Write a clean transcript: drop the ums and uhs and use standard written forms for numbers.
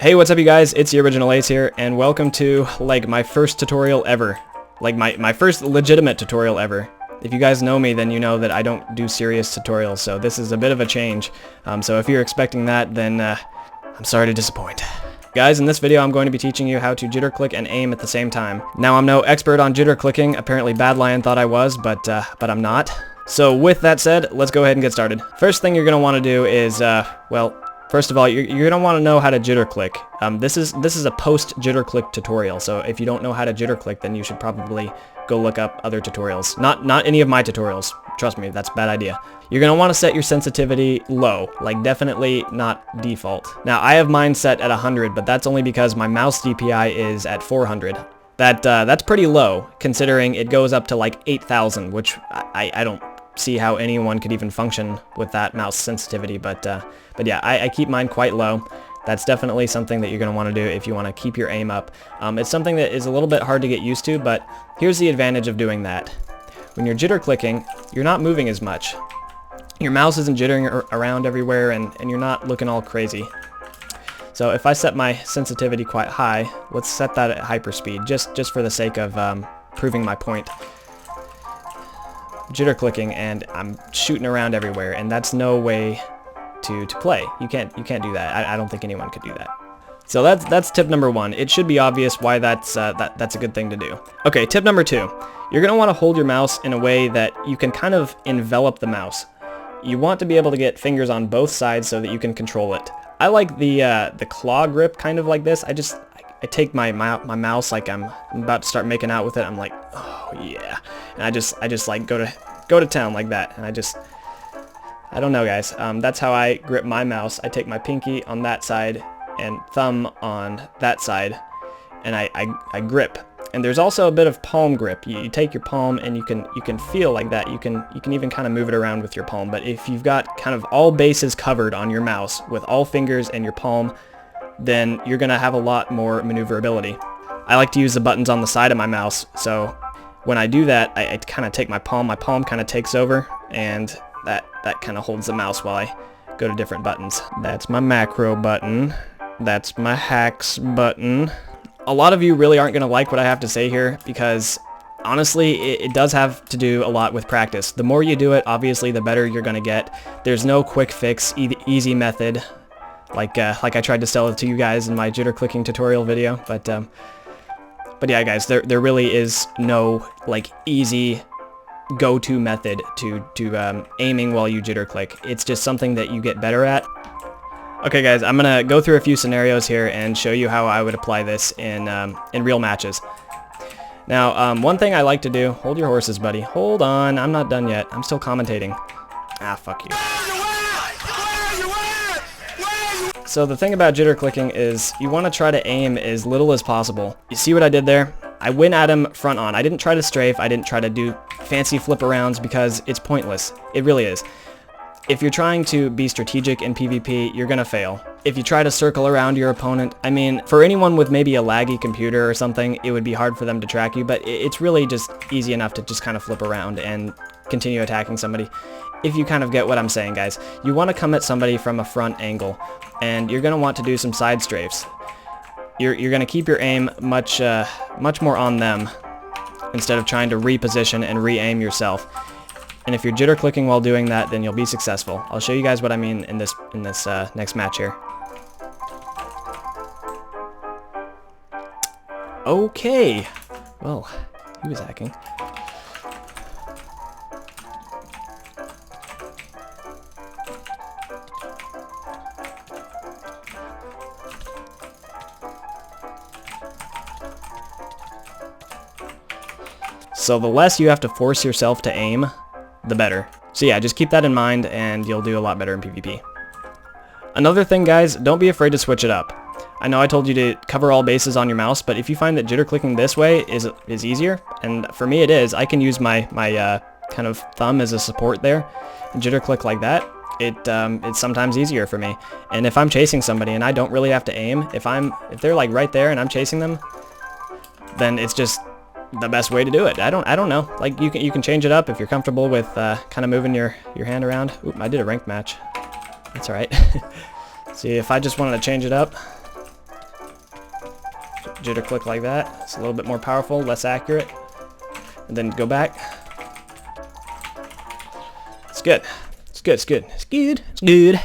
Hey, what's up you guys? It's TheOriginalAce here, and welcome to, like, my first tutorial ever. Like, my first legitimate tutorial ever. If you guys know me, then you know that I don't do serious tutorials, so this is a bit of a change. So if you're expecting that, then I'm sorry to disappoint. Guys, in this video I'm going to be teaching you how to jitter click and aim at the same time. Now, I'm no expert on jitter clicking. Apparently Bad Lion thought I was, but I'm not. So with that said, let's go ahead and get started. First thing you're going to want to do is, well, first of all, you're going to want to know how to jitter click. This is a post jitter click tutorial, so if you don't know how to jitter click, then you should probably go look up other tutorials. Not any of my tutorials. Trust me, that's a bad idea. You're going to want to set your sensitivity low, like definitely not default. Now, I have mine set at 100, but that's only because my mouse DPI is at 400. That's pretty low, considering it goes up to like 8,000, which I don't see how anyone could even function with that mouse sensitivity, but yeah, I keep mine quite low. That's definitely something that you're going to want to do if you want to keep your aim up. It's something that is a little bit hard to get used to, but here's the advantage of doing that. When you're jitter clicking, you're not moving as much. Your mouse isn't jittering around everywhere, and you're not looking all crazy. So if I set my sensitivity quite high, let's set that at hyperspeed, just for the sake of proving my point. Jitter clicking, and I'm shooting around everywhere, and that's no way to play. You can't do that. I don't think anyone could do that. So that's tip number one. It should be obvious why that's a good thing to do. Okay, tip number two. You're gonna want to hold your mouse in a way that you can kind of envelop the mouse. You want to be able to get fingers on both sides so that you can control it. I like the claw grip kind of like this. I I take my mouse like I'm about to start making out with it. I'm like, oh yeah, and I just like go to town like that, and I don't know, guys. That's how I grip my mouse. I take my pinky on that side and thumb on that side, and I grip. And there's also a bit of palm grip. You take your palm and you can feel like that. You can even kind of move it around with your palm. But if you've got kind of all bases covered on your mouse with all fingers and your palm, then you're gonna have a lot more maneuverability. I like to use the buttons on the side of my mouse, so when I do that, I kind of take my palm kind of takes over, and that kind of holds the mouse while I go to different buttons. That's my macro button. That's my hacks button. A lot of you really aren't gonna like what I have to say here, because honestly, it does have to do a lot with practice. The more you do it, obviously, the better you're gonna get. There's no quick fix, easy method. Like I tried to sell it to you guys in my jitter clicking tutorial video, but yeah, guys, there really is no like easy go-to method to aiming while you jitter click. It's just something that you get better at. Okay, guys, I'm gonna go through a few scenarios here and show you how I would apply this in real matches. Now, one thing I like to do, hold your horses, buddy. Hold on, I'm not done yet. I'm still commentating. Ah, fuck you. So the thing about jitter clicking is you want to try to aim as little as possible. You see what I did there? I went at him front on. I didn't try to strafe. I didn't try to do fancy flip arounds because it's pointless. It really is. If you're trying to be strategic in PvP, you're gonna fail. If you try to circle around your opponent, I mean, for anyone with maybe a laggy computer or something, it would be hard for them to track you, but it's really just easy enough to just kind of flip around and continue attacking somebody. If you kind of get what I'm saying, guys. You want to come at somebody from a front angle, and you're going to want to do some side strafes. You're going to keep your aim much more on them instead of trying to reposition and re-aim yourself. And if you're jitter clicking while doing that, then you'll be successful. I'll show you guys what I mean in this next match here. Okay. Well, he was hacking. So the less you have to force yourself to aim, the better. So yeah, just keep that in mind and you'll do a lot better in PvP. Another thing, guys, don't be afraid to switch it up. I know I told you to cover all bases on your mouse, but if you find that jitter clicking this way is easier, and for me it is, I can use my kind of thumb as a support there, and jitter click like that. It's sometimes easier for me. And if I'm chasing somebody and I don't really have to aim, if they're like right there and I'm chasing them, then it's just the best way to do it. I don't know. Like you can change it up if you're comfortable with kind of moving your hand around. Oop, I did a ranked match. That's all right. See, if I just wanted to change it up, jitter click like that. It's a little bit more powerful, less accurate. And then go back. It's good. It's good. It's good. It's good. It's good.